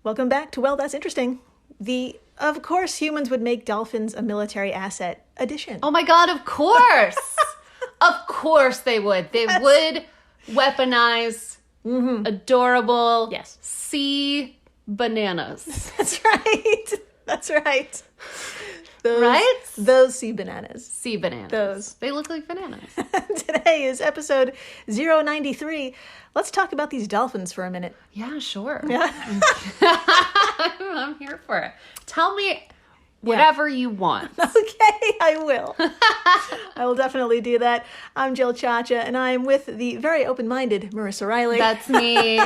Welcome back to Well, That's Interesting. The Of course humans would make dolphins a military asset edition. Oh my God, of course. Of course they would. They would weaponize adorable sea bananas. That's right. That's right. Those sea bananas. Sea bananas. Those. They look like bananas. Today is episode 093. Let's talk about these dolphins for a minute. Yeah, sure. Yeah. I'm here for it. Tell me whatever you want. Okay, I will. I will definitely do that. I'm Jill Chacha, and I'm with the very open-minded Marissa Riley. That's me.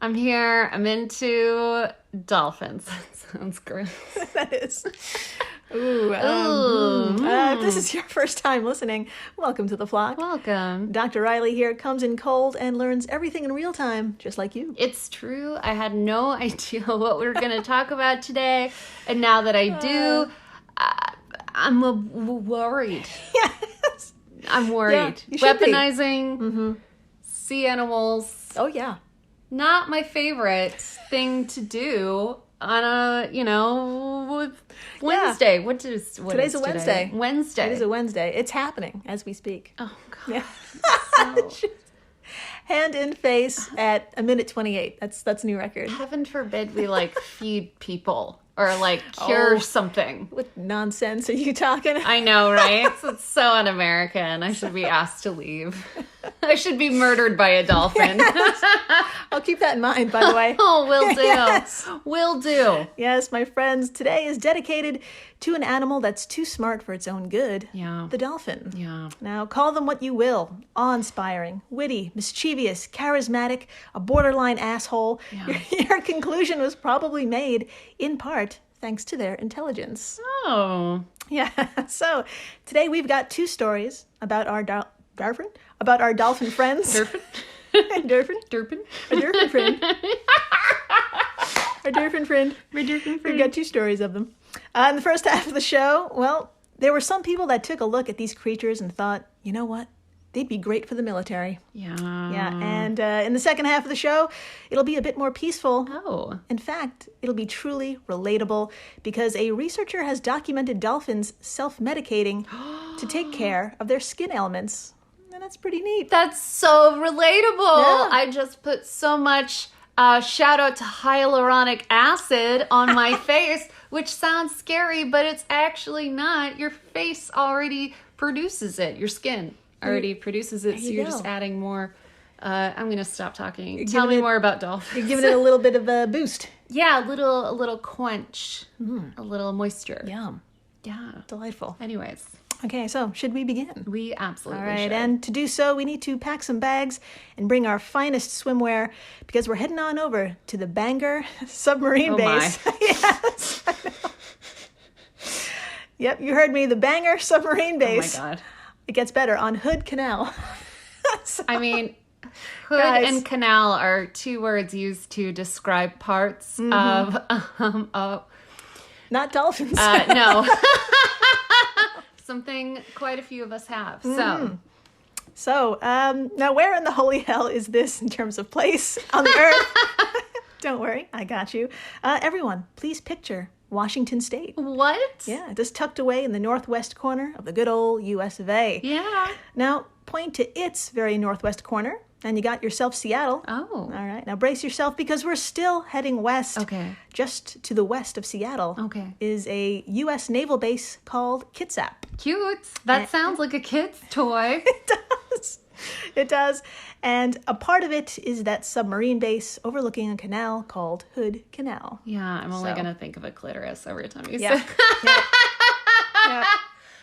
I'm here. I'm into dolphins. That sounds gross. That is. If this is your first time listening, welcome to the flock. Welcome. Dr. Riley here comes in cold and learns everything in real time, just like you. It's true. I had no idea what we were going to talk about today. And now that I do, I'm worried. Yes. I'm worried. Yeah, you should Weaponizing sea animals. Oh, yeah. Not my favorite thing to do on a, Wednesday. Yeah. Today's a Wednesday. Wednesday. It is a Wednesday. It's happening as we speak. Oh, God. Yeah. Hand in face at a minute 28. That's new record. Heaven forbid we, feed people or, cure something. What nonsense are you talking? I know, right? It's so un-American. I should be asked to leave. I should be murdered by a dolphin. Yes. I'll keep that in mind, by the way. Oh, will do. Yes. Will do. Yes, my friends, today is dedicated to an animal that's too smart for its own good. Yeah. The dolphin. Yeah. Now, call them what you will. Awe-inspiring, witty, mischievous, charismatic, a borderline asshole. Yeah. Your conclusion was probably made, in part, thanks to their intelligence. Oh. Yeah. So, today we've got two stories about our dolphin friends. Durfin? Durfin? Durpin? A Durfin friend. Our Durfin friend. My Durfin friend. We've got two stories of them. In the first half of the show, well, there were some people that took a look at these creatures and thought, you know what? They'd be great for the military. Yeah. Yeah, and in the second half of the show, it'll be a bit more peaceful. Oh. In fact, it'll be truly relatable because a researcher has documented dolphins self-medicating to take care of their skin ailments. And that's pretty neat. That's so relatable. Yeah. I just put so much shout out to hyaluronic acid on my face, which sounds scary, but it's actually not. Your face already produces it. Your skin already produces it, so you're just adding more. I'm going to stop talking. Tell me more about dolphins. You're giving it a little bit of a boost. Yeah, a little quench, a little moisture. Yum. Yeah. Delightful. Anyways. Okay, so should we begin? We absolutely All right, should. and to do so, we need to pack some bags and bring our finest swimwear because we're heading on over to the Bangor submarine base. Yes, I know. Yep, you heard me, the Bangor submarine base. Oh my God. It gets better on Hood Canal. So, I mean, hood and canal are two words used to describe parts of... Not dolphins. No. Something quite a few of us have. So, now where in the holy hell is this in terms of place on the earth? Don't worry, I got you. Everyone, please picture Washington State. What? Yeah, just tucked away in the northwest corner of the good old US of A. Yeah. Now, point to its very northwest corner, and you got yourself Seattle. Oh. All right, now brace yourself because we're still heading west. Okay. Just to the west of Seattle is a U.S. naval base called Kitsap. Cute. That sounds like a kid's toy. It does. It does. And a part of it is that submarine base overlooking a canal called Hood Canal. Yeah, I'm only going to think of a clitoris every time you say Yeah. Yeah.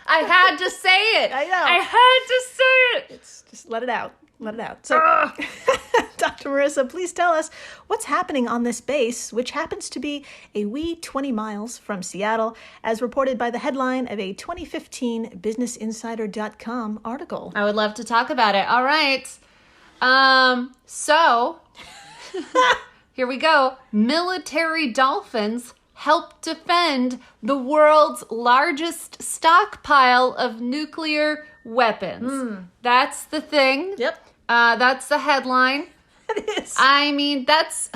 I had to say it. I know. I had to say it. It's just let it out. Let it out. So, Dr. Marissa, please tell us what's happening on this base, which happens to be a wee 20 miles from Seattle, as reported by the headline of a 2015 BusinessInsider.com article. I would love to talk about it. All right. So, here we go. Military dolphins help defend the world's largest stockpile of nuclear weapons. That's the thing. Yep. That's the headline. It is. I mean, that's...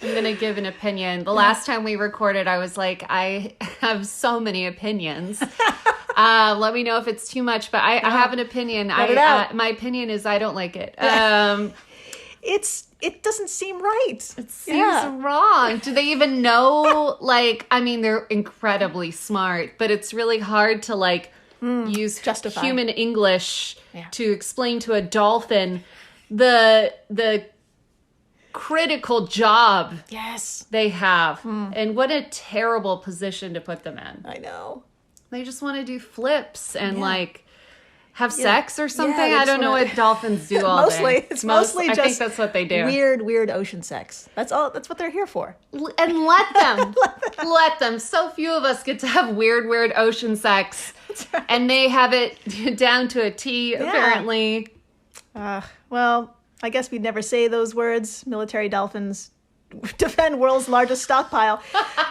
I'm going to give an opinion. The last time we recorded, I was like, I have so many opinions. Let me know if it's too much, but I have an opinion. My opinion is I don't like it. It doesn't seem right. It seems wrong. Do they even know? They're incredibly smart, but it's really hard to use human English to explain to a dolphin the critical job they have. And what a terrible position to put them in. I know. They just want to do flips and have sex or something. Yeah, I don't know what dolphins do all day. It's mostly just I think that's what they do. Weird ocean sex. That's what they're here for. And let them. Let them. So few of us get to have weird ocean sex. That's right. And they have it down to a T, apparently. Well, I guess we'd never say those words. Military dolphins defend world's largest stockpile.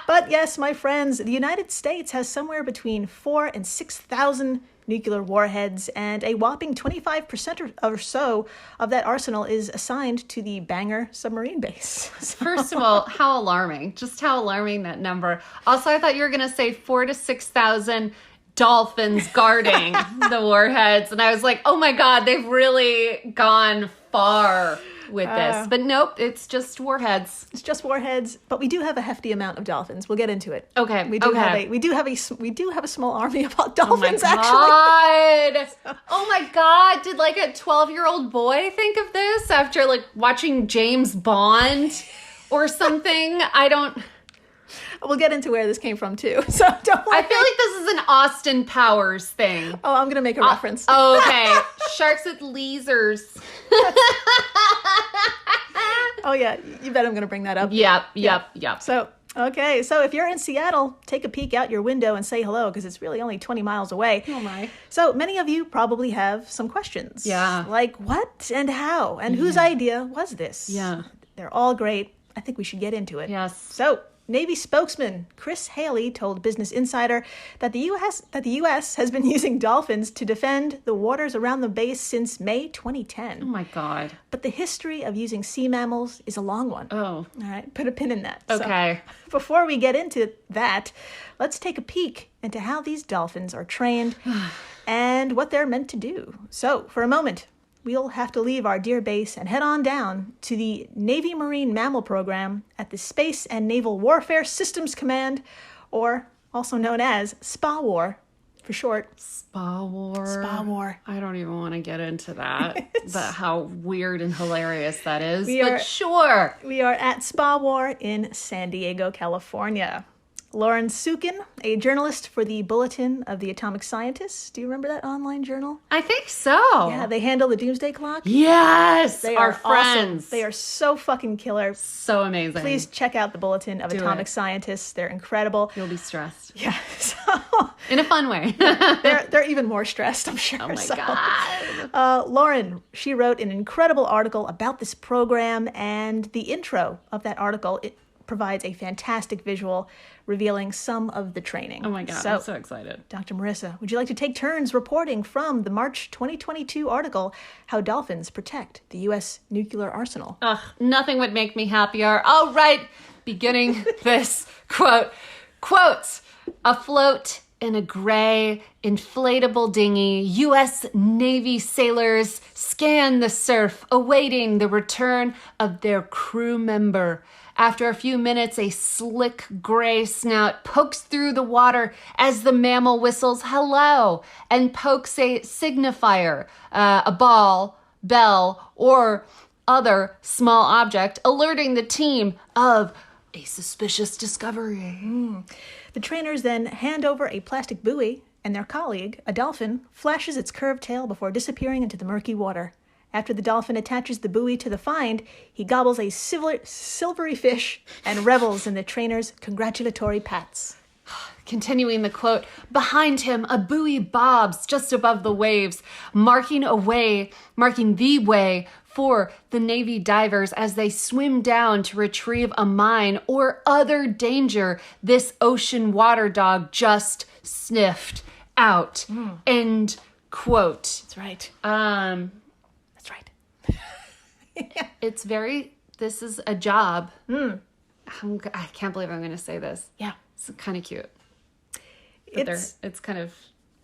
But yes, my friends, the United States has somewhere between 4,000 and 6,000 nuclear warheads, and a whopping 25% or so of that arsenal is assigned to the Bangor submarine base. First of all, how alarming. Just how alarming that number. Also, I thought you were going to say 4,000 to 6,000 dolphins guarding the warheads. And I was like, oh my God, they've really gone far with this. But nope, it's just warheads. It's just warheads, but we do have a hefty amount of dolphins. We'll get into it. Okay. We do have a small army of dolphins, actually. Oh my God. Did a 12-year-old boy think of this after watching James Bond or something? We'll get into where this came from too. So don't worry. I feel like this is an Austin Powers thing. Oh, I'm going to make a reference. Okay. Sharks with lasers. Oh yeah, you bet I'm going to bring that up. Yep. So if you're in Seattle, take a peek out your window and say hello, because it's really only 20 miles away. Oh my. So many of you probably have some questions. Yeah. Like what and how and whose idea was this? Yeah. They're all great. I think we should get into it. Yes. So Navy spokesman Chris Haley told Business Insider that the U.S. has been using dolphins to defend the waters around the base since May 2010. Oh my God. But the history of using sea mammals is a long one. Oh. All right, put a pin in that. Okay. So, before we get into that, let's take a peek into how these dolphins are trained and what they're meant to do. So, for a moment, we'll have to leave our dear base and head on down to the Navy Marine Mammal Program at the Space and Naval Warfare Systems Command, or also known as SPAWAR for short. SPAWAR. I don't even want to get into that. How weird and hilarious that is. Sure. We are at SPAWAR in San Diego, California. Lauren Sukin, a journalist for the Bulletin of the Atomic Scientists. Do you remember that online journal? I think so. Yeah, they handle the Doomsday Clock. Yes, they our are friends. Awesome. They are so fucking killer. So amazing. Please check out the Bulletin of Atomic Scientists. They're incredible. You'll be stressed. Yeah. In a fun way. they're even more stressed, I'm sure. Oh my God. Lauren, she wrote an incredible article about this program, and the intro of that article, it provides a fantastic visual revealing some of the training. Oh my God, I'm so excited. Dr. Marissa, would you like to take turns reporting from the March 2022 article, How Dolphins Protect the U.S. Nuclear Arsenal? Nothing would make me happier. All right, beginning this quote. Afloat in a gray, inflatable dinghy, U.S. Navy sailors scan the surf, awaiting the return of their crew member. After a few minutes, a slick gray snout pokes through the water as the mammal whistles hello and pokes a signifier, a ball, bell, or other small object, alerting the team of a suspicious discovery. The trainers then hand over a plastic buoy, and their colleague, a dolphin, flashes its curved tail before disappearing into the murky water. After the dolphin attaches the buoy to the find, he gobbles a silvery fish and revels in the trainer's congratulatory pats. Continuing the quote, behind him, a buoy bobs just above the waves, marking the way for the Navy divers as they swim down to retrieve a mine or other danger this ocean water dog just sniffed out. End quote. That's right. This is a job. I can't believe I'm going to say this. Yeah. It's kind of cute. It's kind of...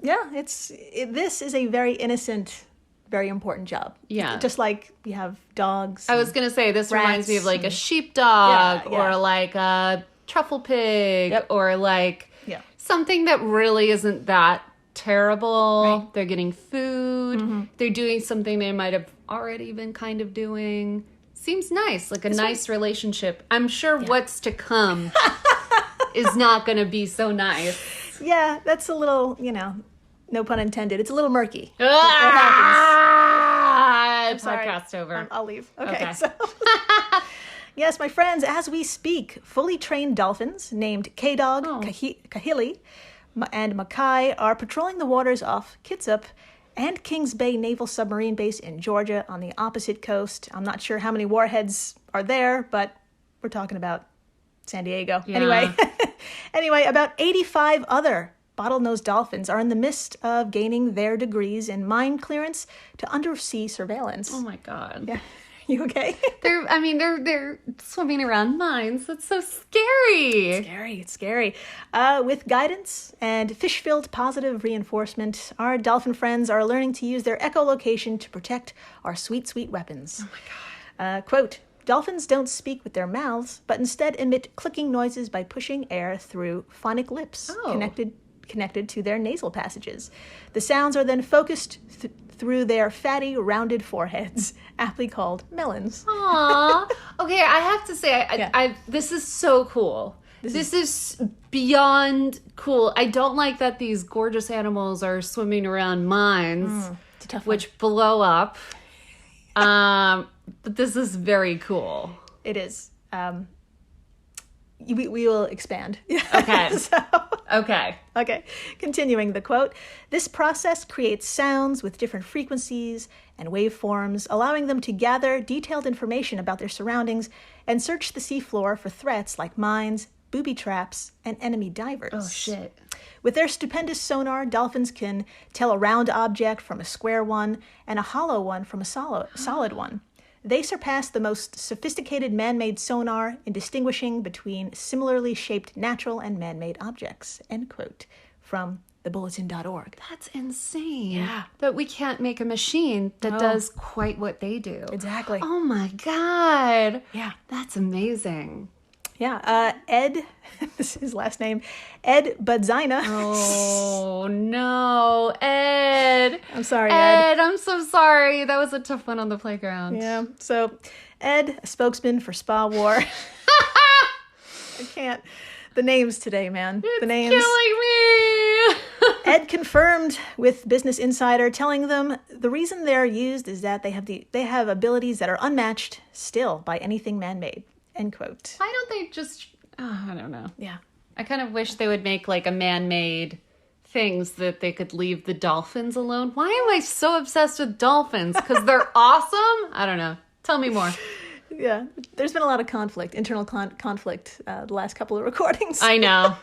Yeah, this is a very innocent, very important job. Yeah. Just like we have dogs. I was going to say, this reminds me of like a Yeah, sheepdog yeah. or like a truffle pig or like something that really isn't that terrible. Right. They're getting food. They're doing something they might have already been kind of doing. Seems nice, like a nice relationship. I'm sure what's to come is not going to be so nice. Yeah, that's a little, no pun intended. It's a little murky. Podcast over. I'll leave. Okay. So, yes, my friends, as we speak, fully trained dolphins named K-Dog, Kahili, and Makai are patrolling the waters off Kitsap and Kings Bay Naval Submarine Base in Georgia on the opposite coast. I'm not sure how many warheads are there, but we're talking about San Diego. Yeah. Anyway, about 85 other bottlenose dolphins are in the midst of gaining their degrees in mine clearance to undersea surveillance. Oh my God. Yeah. You okay? They're swimming around mines. That's so scary. It's scary. With guidance and fish-filled positive reinforcement, our dolphin friends are learning to use their echolocation to protect our sweet, sweet weapons. Oh my God. Quote, dolphins don't speak with their mouths, but instead emit clicking noises by pushing air through phonic lips connected to their nasal passages. The sounds are then focused through their fatty, rounded foreheads, aptly called melons. Aww. Okay, I have to say, I this is so cool. This is beyond cool. I don't like that these gorgeous animals are swimming around mines, which blow up. But this is very cool. It is. We will expand. Okay. Okay. Continuing the quote. This process creates sounds with different frequencies and waveforms, allowing them to gather detailed information about their surroundings and search the seafloor for threats like mines, booby traps, and enemy divers. Oh, shit. With their stupendous sonar, dolphins can tell a round object from a square one and a hollow one from a solid one. They surpass the most sophisticated man-made sonar in distinguishing between similarly shaped natural and man-made objects. End quote. From thebulletin.org. That's insane. Yeah. That we can't make a machine that does quite what they do. Exactly. Oh my God. Yeah. That's amazing. Yeah. Ed, this is his last name, Ed Budzina. Oh, no. Ed. I'm sorry, Ed. I'm so sorry. That was a tough one on the playground. Yeah. So, Ed, a spokesman for Spa War. I can't. The names today, man. The names. Killing me. Ed confirmed with Business Insider, telling them the reason they're used is that they have abilities that are unmatched still by anything man-made. End quote. Why don't they just... Oh, I don't know. Yeah. I kind of wish they would make like a man-made things that they could leave the dolphins alone. Why am I so obsessed with dolphins? Because they're awesome? I don't know. Tell me more. Yeah. There's been a lot of conflict, internal conflict the last couple of recordings. I know.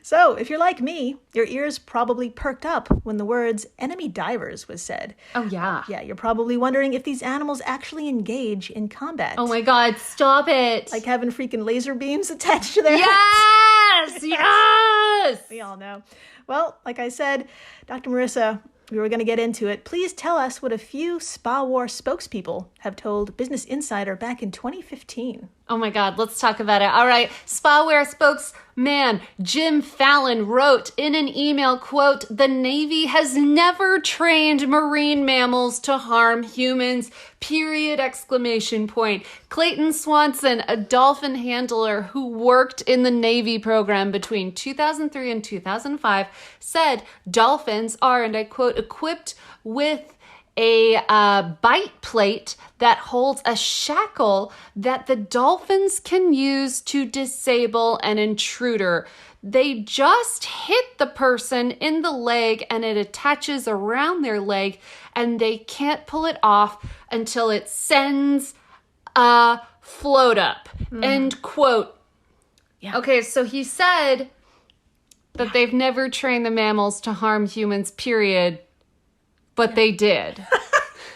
So, if you're like me, your ears probably perked up when the words enemy divers was said. Oh, yeah. Yeah, you're probably wondering if these animals actually engage in combat. Oh my God, stop it. Like having freaking laser beams attached to their heads. Yes! We all know. Well, like I said, Dr. Marissa, we were going to get into it. Please tell us what a few Spa War spokespeople have told Business Insider back in 2015. Oh my God, let's talk about it. All right, Spaware spokesman Jim Fallon wrote in an email, quote, "The Navy has never trained marine mammals to harm humans, period, exclamation point. Clayton Swanson, a dolphin handler who worked in the Navy program between 2003 and 2005, said dolphins are, and I quote, equipped with a bite plate that holds a shackle that the dolphins can use to disable an intruder. They just hit the person in the leg and it attaches around their leg and they can't pull it off until it sends a float up." End quote. Yeah. Okay, so he said that they've never trained the mammals to harm humans, period. But they did.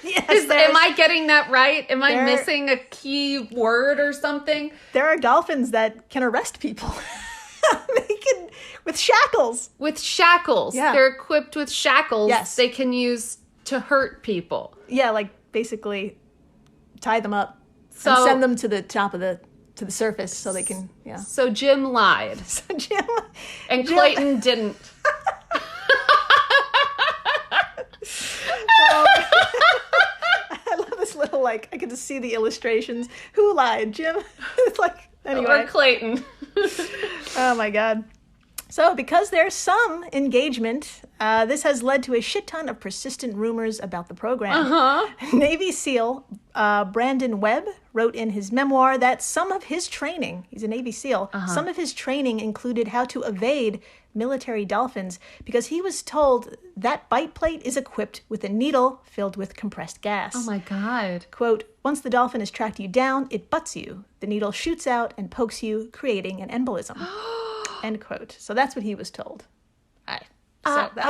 Yes, Am I getting that right? Am I missing a key word or something? There are dolphins that can arrest people. They can, with shackles. With shackles. Yeah. They're equipped with shackles Yes. they can use to hurt people. Yeah, like basically tie them up So and send them to the top of the surface so they can, yeah. So Jim lied. So Jim And Clayton didn't. I love this little, like, I get to see the illustrations. Who lied, Jim? It's like, anyway. Or Clayton. Oh my God. So because there's some engagement, this has led to a shit ton of persistent rumors about the program. Navy SEAL Brandon Webb wrote in his memoir that some of his training, he's a Navy SEAL, some of his training included how to evade military dolphins because he was told that bite plate is equipped with a needle filled with compressed gas. Oh my God. Quote, once the dolphin has tracked you down, it butts you. The needle shoots out and pokes you, creating an embolism. End quote. So that's what he was told.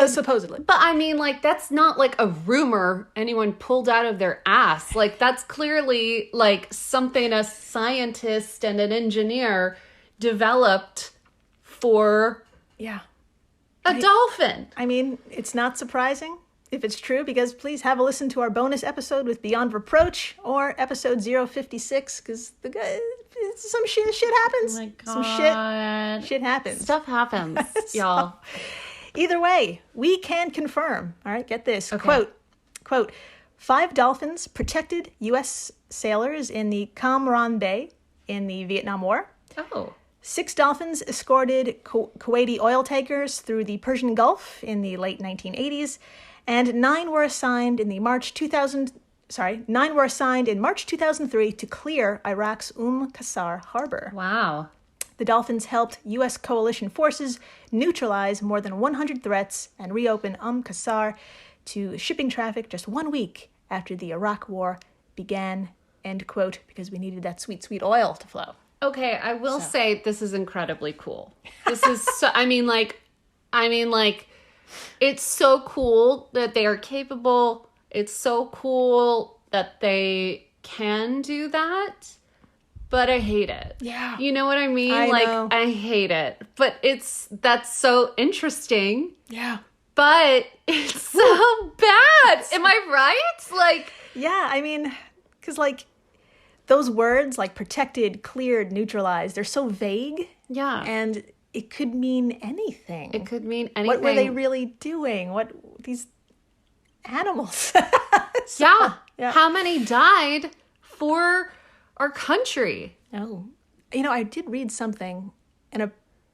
Supposedly. But I mean, like, that's not like a rumor anyone pulled out of their ass. Like, that's clearly like something a scientist and an engineer developed for Yeah. a dolphin. I mean, it's not surprising if it's true, because please have a listen to our bonus episode with Beyond Reproach or episode 056, because some shit happens. Oh my Some God. shit happens. Stuff happens, y'all. Either way, we can confirm. All right, get this. Okay. Quote, 5 dolphins protected U.S. sailors in the Cam Ranh Bay in the Vietnam War. Oh. 6 dolphins escorted Kuwaiti oil tankers through the Persian Gulf in the late 1980s, and 9 were assigned in March 2003 to clear Iraq's Qasr harbor. Wow. The dolphins helped U.S. coalition forces neutralize more than 100 threats and reopen Qasr to shipping traffic just 1 week after the Iraq War began, end quote, because we needed that sweet, sweet oil to flow. Okay, I will say this is incredibly cool. This is so, I mean, it's so cool that they are capable. It's so cool that they can do that. But I hate it. Yeah. You know what I mean? I know. I hate it. But that's so interesting. Yeah. But it's so bad. Am I right? Like, yeah, I mean, because like those words like protected, cleared, neutralized, they're so vague. Yeah. And it could mean anything. It could mean anything. What were they really doing? What these animals? Yeah. Yeah. How many died for our country? Oh, I did read something, and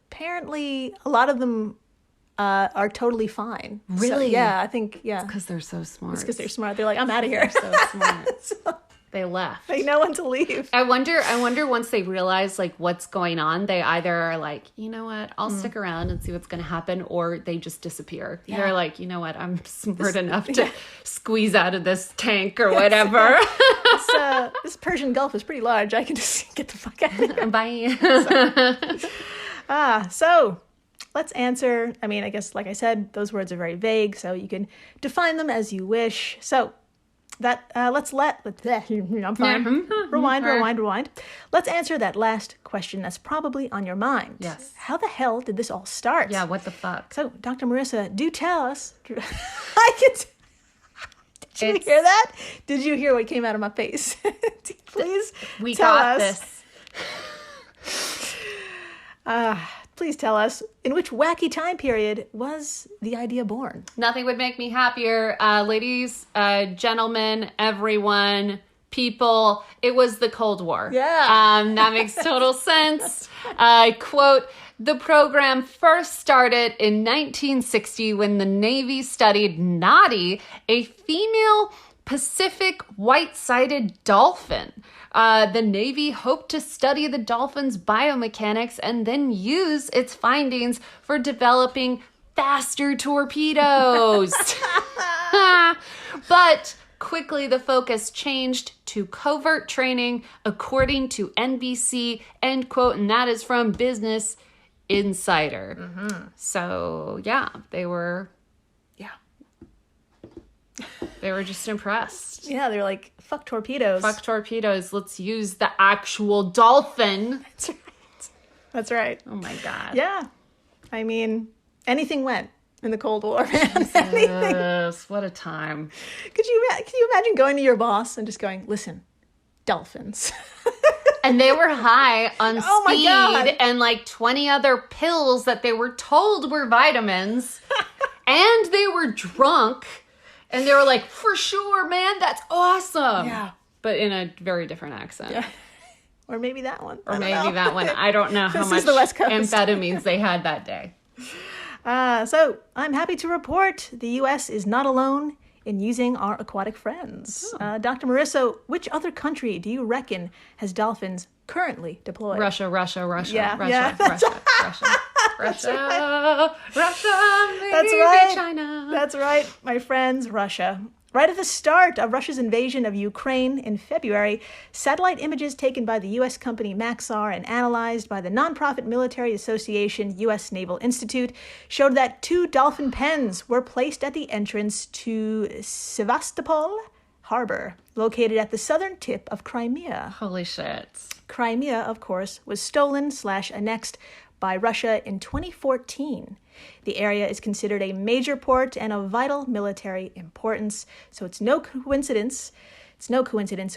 apparently a lot of them are totally fine. Really? So, yeah, I think, yeah. Because they're so smart. It's because they're smart. They're like, I'm out of here. They're so smart. So, They left. they know when to leave. I wonder once they realize like what's going on, they either are like, you know what, I'll stick around and see what's going to happen, or they just disappear. Yeah. They're like, you know what, I'm smart enough to squeeze out of this tank or whatever. This Persian Gulf is pretty large. I can just get the fuck out of here. Bye. So let's answer. I mean, I guess, like I said, those words are very vague, so you can define them as you wish. So that I'm fine. Rewind. Let's answer that last question that's probably on your mind. Yes. How the hell did this all start? Yeah, what the fuck? So, Dr. Marissa, do tell us. Did you hear that? Did you hear what came out of my face? Please We tell got us. this. Please tell us, in which wacky time period was the idea born? Nothing would make me happier. Ladies, gentlemen, everyone, people, it was the Cold War. Yeah. That makes total sense. I quote, the program first started in 1960 when the Navy studied Noddy, a female Pacific white-sided dolphin. The Navy hoped to study the dolphin's biomechanics and then use its findings for developing faster torpedoes. But quickly the focus changed to covert training, according to NBC, end quote, and that is from Business Insider. Mm-hmm. So, yeah, they were... They were just impressed. Yeah, they're like, fuck torpedoes. Fuck torpedoes. Let's use the actual dolphin. That's right. That's right. Oh my God. Yeah. I mean, anything went in the Cold War, man. Anything. Yes, what a time. Can you imagine going to your boss and just going, listen, dolphins. And they were high on Oh my God. speed and like 20 other pills that they were told were vitamins. And they were drunk. And they were like, for sure, man, that's awesome. Yeah. But in a very different accent. Yeah. Or maybe that one. Or maybe that one. I don't know how This much is the West Coast. amphetamines they had that day. So I'm happy to report the U.S. is not alone in using our aquatic friends. Dr. Marissa, which other country do you reckon has dolphins currently deployed? Russia, Yeah, Russia, yeah. Russia, maybe That's right. China. That's right, my friends, Russia. Right at the start of Russia's invasion of Ukraine in February, satellite images taken by the U.S. company Maxar and analyzed by the nonprofit military association U.S. Naval Institute showed that 2 dolphin pens were placed at the entrance to Sevastopol Harbor, located at the southern tip of Crimea. Holy shit. Crimea, of course, was stolen/annexed by Russia in 2014. The area is considered a major port and of vital military importance, so it's no coincidence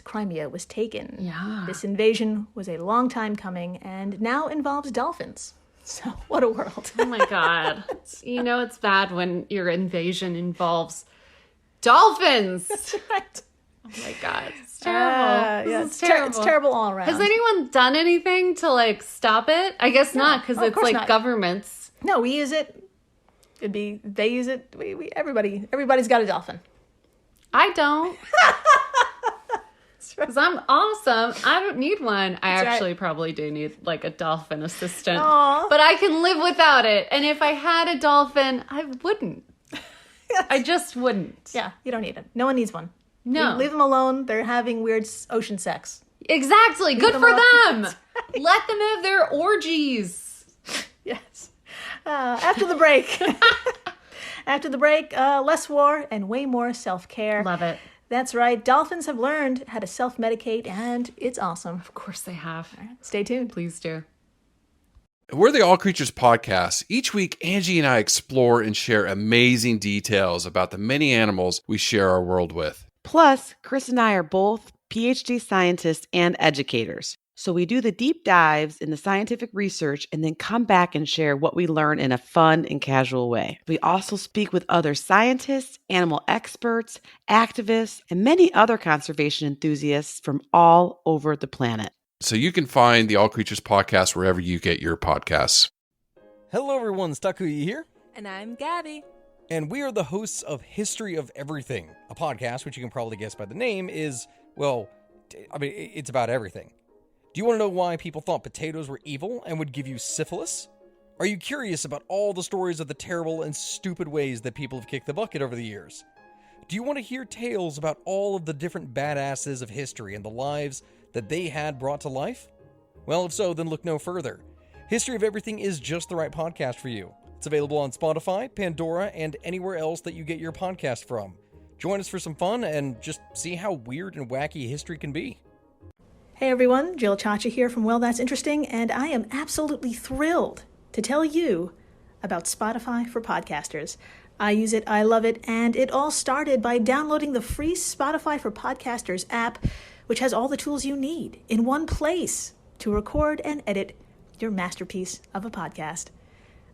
Crimea was taken. Yeah. This invasion was a long time coming and now involves dolphins. So, what a world. Oh my God. You know it's bad when your invasion involves dolphins. That's right. Oh my God. It's terrible. Yeah, This is terrible. It's terrible all around. Has anyone done anything to like stop it? I guess not, because of it's course like not. governments. No, we use it. They use it. Everybody's got a dolphin. I don't. Because I'm awesome. I don't need one. I That's actually right. probably do need like a dolphin assistant. Aw. But I can live without it. And if I had a dolphin, I wouldn't. I just wouldn't. Yeah, you don't need it. No one needs one. No. Leave them alone. They're having weird ocean sex. Exactly. Good them for alone. them. Let them have their orgies. Yes. After the break. After the break, less war and way more self-care. Love it. That's right. Dolphins have learned how to self-medicate, and it's awesome. Of course they have. Stay tuned. Please do. We're the All Creatures Podcast. Each week, Angie and I explore and share amazing details about the many animals we share our world with. Plus, Chris and I are both PhD scientists and educators. So we do the deep dives in the scientific research and then come back and share what we learn in a fun and casual way. We also speak with other scientists, animal experts, activists, and many other conservation enthusiasts from all over the planet. So you can find the All Creatures Podcast wherever you get your podcasts. Hello everyone, Stakuyi here, And I'm Gabby. and we are the hosts of History of Everything, a podcast which you can probably guess by the name is, well, it's about everything. Do you want to know why people thought potatoes were evil and would give you syphilis? Are you curious about all the stories of the terrible and stupid ways that people have kicked the bucket over the years? Do you want to hear tales about all of the different badasses of history and the lives that they had brought to life? Well, if so, then look no further. History of Everything is just the right podcast for you. It's available on Spotify, Pandora, and anywhere else that you get your podcast from. Join us for some fun and just see how weird and wacky history can be. Hey everyone, Jill Chacha here from Well, That's Interesting, and I am absolutely thrilled to tell you about Spotify for podcasters. I use it, I love it, and it all started by downloading the free Spotify for Podcasters app, which has all the tools you need in one place to record and edit your masterpiece of a podcast.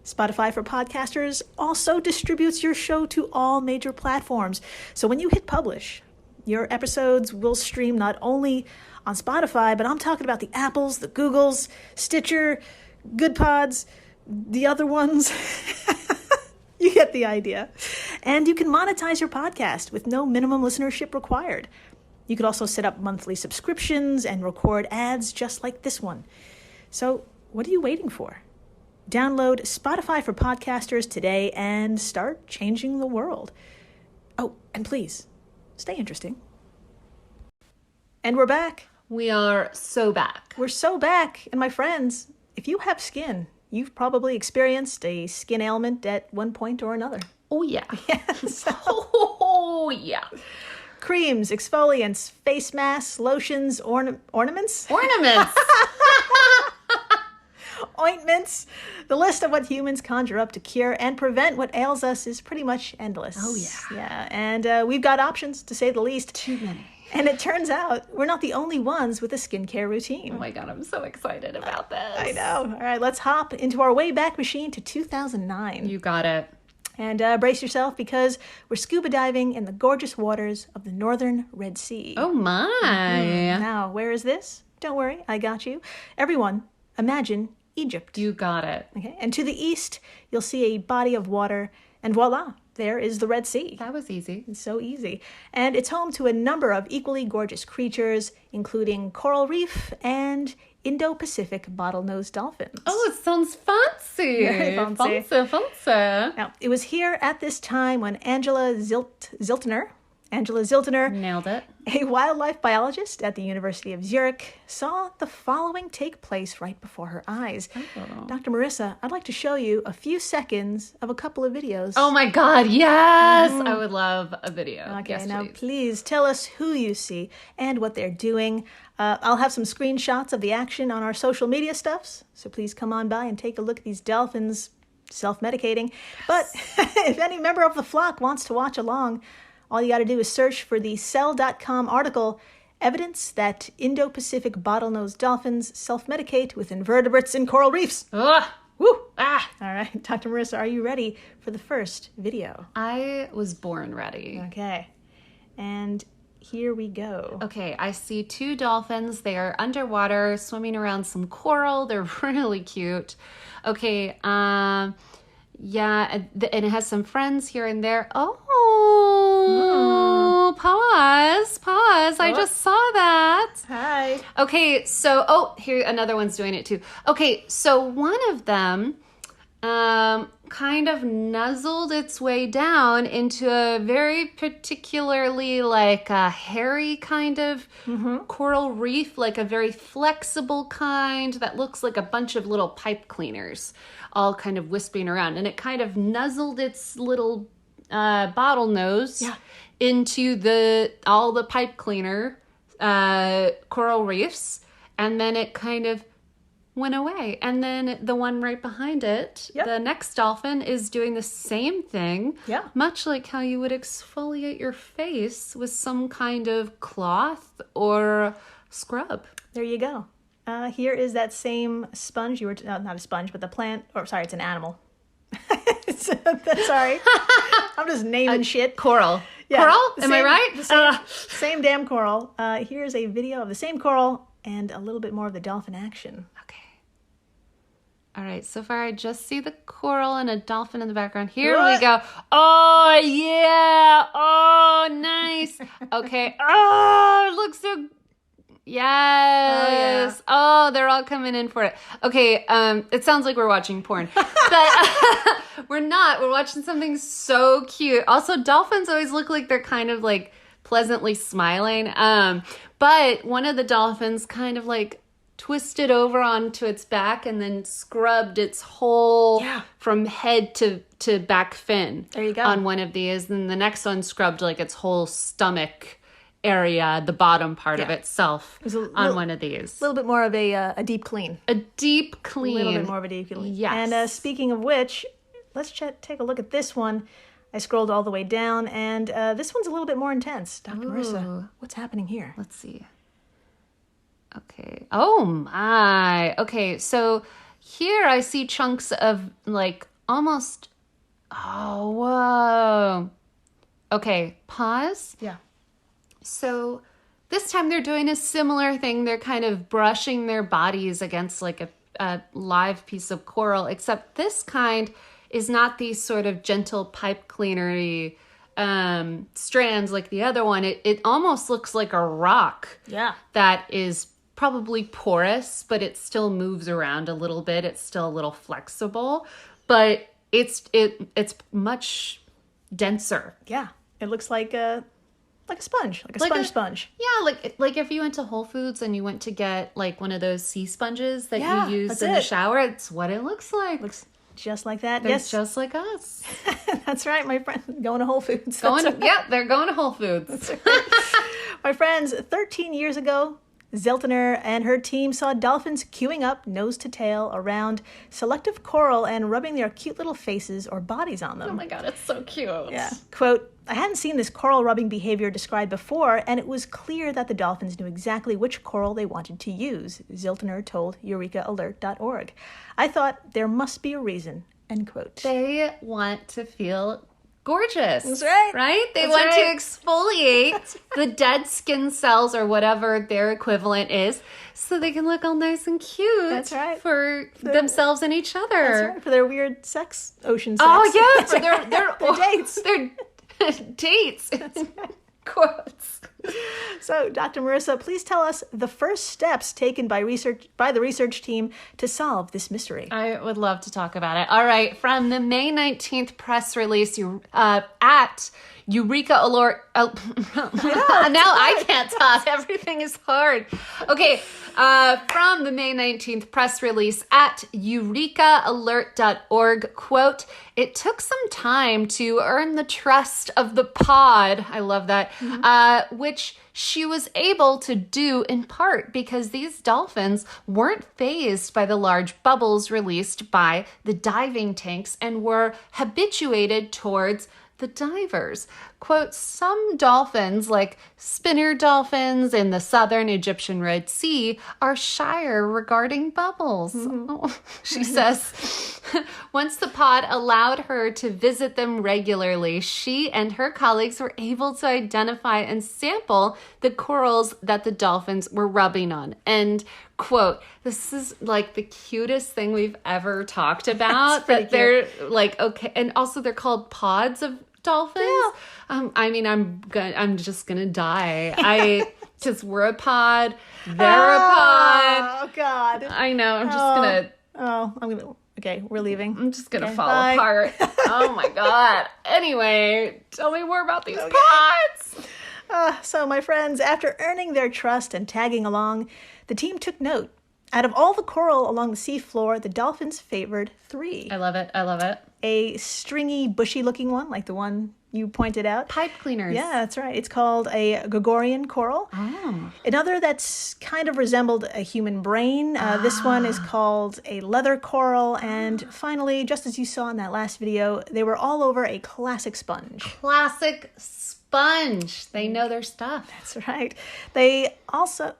Spotify for Podcasters also distributes your show to all major platforms. So when you hit publish, your episodes will stream not only on Spotify, but I'm talking about the Apples, the Googles, Stitcher, Good Pods, the other ones. You get the idea. And you can monetize your podcast with no minimum listenership required. You could also set up monthly subscriptions and record ads just like this one. So what are you waiting for? Download Spotify for Podcasters today and start changing the world. Oh, and please, stay interesting. And we're back. We are so back. We're so back. And my friends, if you have skin, you've probably experienced a skin ailment at one point or another. Oh, yeah. Yes. Oh, yeah. Creams, exfoliants, face masks, lotions, ornaments, Ornaments. ointments. The list of what humans conjure up to cure and prevent what ails us is pretty much endless. Oh, yeah. Yeah, and we've got options, to say the least. Too many. And it turns out we're not the only ones with a skincare routine. Oh, my God. I'm so excited about this. I know. All right, let's hop into our Wayback Machine to 2009. You got it. And brace yourself because we're scuba diving in the gorgeous waters of the northern Red Sea. Oh, my. Now, where is this? Don't worry, I got you. Everyone, imagine Egypt. You got it. Okay, and to the east, you'll see a body of water, and voila, there is the Red Sea. That was easy. It's so easy. And it's home to a number of equally gorgeous creatures, including coral reef and Indo-Pacific bottlenose dolphins. Oh, it sounds fancy. Very fancy. Fancy. Now, it was here at this time when Angela Ziltner, Nailed it. a wildlife biologist at the University of Zurich, saw the following take place right before her eyes. Oh. Dr. Marissa, I'd like to show you a few seconds of a couple of videos. Oh, my God. Yes. I would love a video. Okay, Yes, now please. please tell us who you see and what they're doing. I'll have some screenshots of the action on our social media stuffs, so please come on by and take a look at these dolphins self-medicating. But if any member of the flock wants to watch along, all you got to do is search for the Cell.com article, Evidence that Indo-Pacific Bottlenose Dolphins Self-Medicate with Invertebrates in Coral Reefs. Ugh. Woo! Ah. All right, Dr. Marissa, are you ready for the first video? I was born ready. Okay, and here we go. Okay, I see two dolphins. They are underwater, swimming around some coral. They're really cute. Okay, yeah, and it has some friends here and there. Oh, pause. I just saw that. Hi. Okay, so, here, another one's doing it too. Okay, so one of them kind of nuzzled its way down into a very particularly like a hairy kind of coral reef, like a very flexible kind that looks like a bunch of little pipe cleaners all kind of wisping around. And it kind of nuzzled its little bottlenose into all the pipe cleaner coral reefs, and then it kind of went away. And then the one right behind it, the next dolphin, is doing the same thing. Yeah. Much like how you would exfoliate your face with some kind of cloth or scrub. There you go. Here is that same sponge. You were not a sponge, but the plant. Or sorry, it's an animal. Sorry, I'm just naming shit. Coral. Yeah, Coral? the Am I same- right? the same damn coral. Here's a video of the same coral and a little bit more of the dolphin action. Okay. All right, so far I just see the coral and a dolphin in the background. Here we go. Oh, yeah. Oh, nice. Okay. Oh, it looks so... Yes. Oh, they're all coming in for it. Okay, it sounds like we're watching porn. But we're not. We're watching something so cute. Also, dolphins always look like they're kind of like pleasantly smiling. But one of the dolphins kind of like twisted over onto its back and then scrubbed its whole from head to back fin. There you go. On one of these. And the next one scrubbed like its whole stomach area, the bottom part of itself on one of these. A little bit more of a deep clean. A deep clean. A little bit more of a deep clean. Yes. And speaking of which, let's take a look at this one. I scrolled all the way down, and this one's a little bit more intense. Dr. Marissa, what's happening here? Let's see. Okay. Oh my. Okay, so here I see chunks of like almost... Oh, whoa. Okay, pause. Yeah. So this time they're doing a similar thing. They're kind of brushing their bodies against like a live piece of coral, except this kind is not these sort of gentle pipe cleanery strands like the other one. It almost looks like a rock that is probably porous, but it still moves around a little bit. It's still a little flexible, but it's much denser. Yeah. It looks like a sponge, like a sponge. Yeah, like if you went to Whole Foods and you went to get like one of those sea sponges that you use in the shower, it's what it looks like. Just like that. They're Yes. just like us. That's right, my friend. Going to Whole Foods. They're going to Whole Foods. My friends, 13 years ago, Zeltner and her team saw dolphins queuing up nose to tail around selective coral and rubbing their cute little faces or bodies on them. Oh my God, it's so cute. Yeah. Quote, I hadn't seen this coral rubbing behavior described before, and it was clear that the dolphins knew exactly which coral they wanted to use, Ziltner told EurekaAlert.org. I thought there must be a reason, end quote. They want to feel gorgeous. That's right. Right? They That's want right. to exfoliate the dead skin cells or whatever their equivalent is so they can look all nice and cute. That's right. For themselves and each other. That's right, for their weird sex, ocean sex. Oh, yeah. For their dates. Their dates. Quotes. So, Dr. Marissa, please tell us the first steps taken by the research team to solve this mystery. I would love to talk about it. All right. From the May 19th press release at Eureka Alert. Oh, now I can't talk. Everything is hard. Okay. From the May 19th press release at EurekaAlert.org, quote, it took some time to earn the trust of the pod. I love that. Which she was able to do in part because these dolphins weren't fazed by the large bubbles released by the diving tanks and were habituated towards the divers. Quote, some dolphins, like spinner dolphins in the southern Egyptian Red Sea, are shyer regarding bubbles. Oh, she says, once the pod allowed her to visit them regularly, she and her colleagues were able to identify and sample the corals that the dolphins were rubbing on. And quote, this is like the cutest thing we've ever talked about. That they're like, okay. And also they're called pods of dolphins. Yeah. I mean, I'm just gonna die. Because we're a pod, they're a pod. Oh God! I know. I'm just gonna. Okay, we're leaving. I'm just gonna fall bye. apart. Oh my God. Anyway, tell me more about these pods. So, my friends, after earning their trust and tagging along, the team took note. Out of all the coral along the seafloor, the dolphins favored 3. I love it. A stringy, bushy-looking one, like the one you pointed out. Pipe cleaners. Yeah, that's right. It's called a Gregorian coral. Oh. Another that's kind of resembled a human brain. This one is called a leather coral. And finally, just as you saw in that last video, they were all over a classic sponge. Classic sponge. They know their stuff. That's right.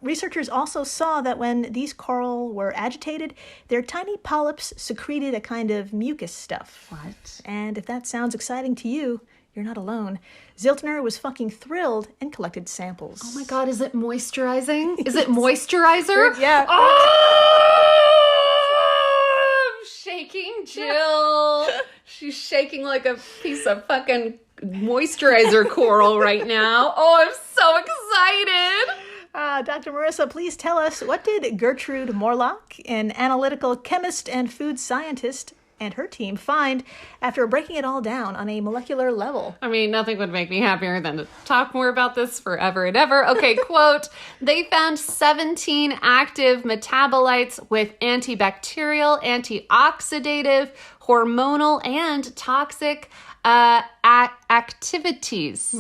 Researchers also saw that when these coral were agitated, their tiny polyps secreted a kind of mucus stuff. What? And if that sounds exciting to you, you're not alone. Ziltner was fucking thrilled and collected samples. Oh my God, is it moisturizing? Is it moisturizer? Yeah. Oh! I'm shaking Jill. She's shaking like a piece of fucking moisturizer coral right now. Oh, I'm so excited. Dr. Marissa, please tell us, what did Gertrude Morlock, an analytical chemist and food scientist, and her team find after breaking it all down on a molecular level? I mean, nothing would make me happier than to talk more about this forever and ever. Okay, quote, they found 17 active metabolites with antibacterial, antioxidative, hormonal, and toxic activities.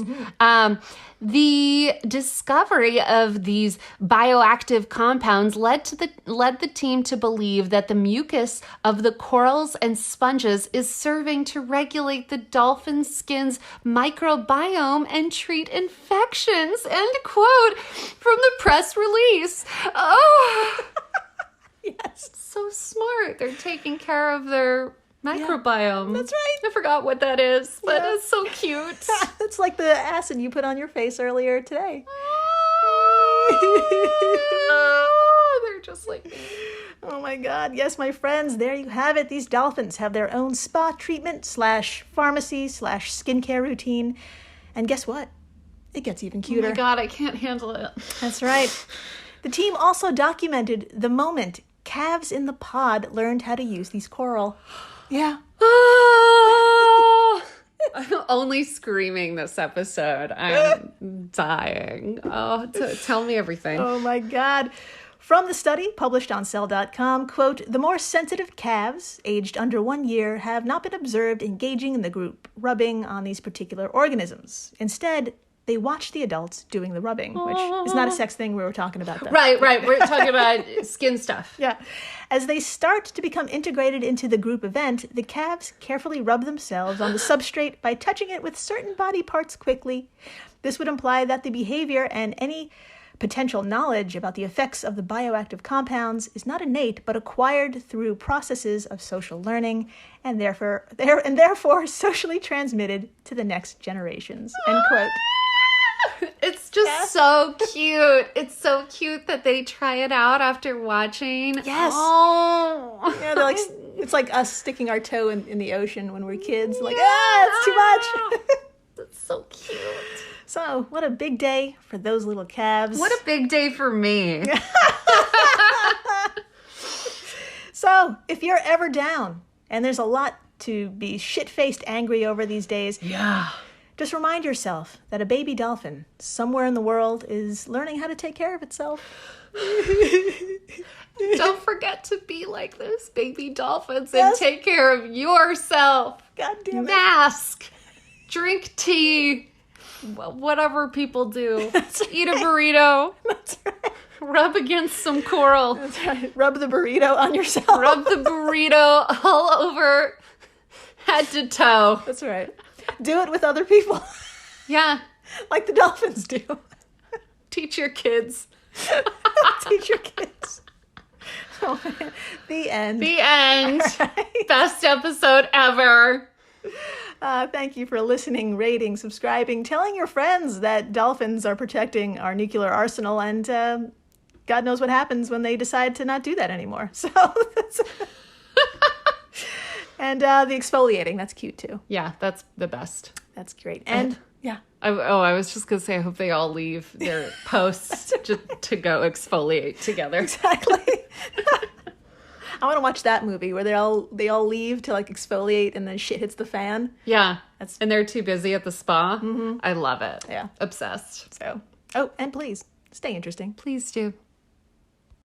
The discovery of these bioactive compounds led the team to believe that the mucus of the corals and sponges is serving to regulate the dolphin skin's microbiome and treat infections. End quote from the press release. Oh, Yes. so smart. They're taking care of their microbiome. That's right. I forgot what that is, but Yeah. it's so cute. It's like the acid you put on your face earlier today. Oh, they're just like me. Oh my God. Yes, my friends, there you have it. These dolphins have their own spa treatment / pharmacy / skincare routine. And guess what? It gets even Oh cuter. my God, I can't handle it. That's right. The team also documented the moment calves in the pod learned how to use these coral. Yeah. Oh, I'm only screaming this episode. I'm dying. Oh, tell me everything. Oh my God. From the study published on Cell.com, quote, the more sensitive calves, aged under 1 year, have not been observed engaging in the group rubbing on these particular organisms. Instead, they watch the adults doing the rubbing, which is not a sex thing we were talking about, though. Right. We're talking about skin stuff. Yeah. As they start to become integrated into the group event, the calves carefully rub themselves on the substrate by touching it with certain body parts quickly. This would imply that the behavior and any potential knowledge about the effects of the bioactive compounds is not innate, but acquired through processes of social learning, and therefore socially transmitted to the next generations. End quote. It's just so cute. It's so cute that they try it out after watching. Yes. Oh. Yeah, they're like, it's like us sticking our toe in the ocean when we're kids. Like, it's too much. That's so cute. So, what a big day for those little calves. What a big day for me. So, if you're ever down, and there's a lot to be shit-faced angry over these days, Yeah. just remind yourself that a baby dolphin somewhere in the world is learning how to take care of itself. Don't forget to be like those baby dolphins and Yes. take care of yourself. God damn it. Mask. Drink tea. Whatever people do. Eat a burrito. That's right. Rub against some coral. That's right. Rub the burrito on yourself. Rub the burrito all over head to toe. That's right. Do it with other people, Yeah. like the dolphins do. Teach your kids. Teach your kids. Oh, man. The end. The end. Right. Best episode ever. Thank you for listening, rating, subscribing, telling your friends that dolphins are protecting our nuclear arsenal, and God knows what happens when they decide to not do that anymore. So, and the exfoliating, that's cute too. Yeah, that's the best. That's great. And yeah, I was just going to say, I hope they all leave their posts to go exfoliate together. exactly. I want to watch that movie where they all leave to like exfoliate and then shit hits the fan. Yeah. And they're too busy at the spa. I love it. Yeah. Obsessed. So, oh, and please stay interesting. Please do.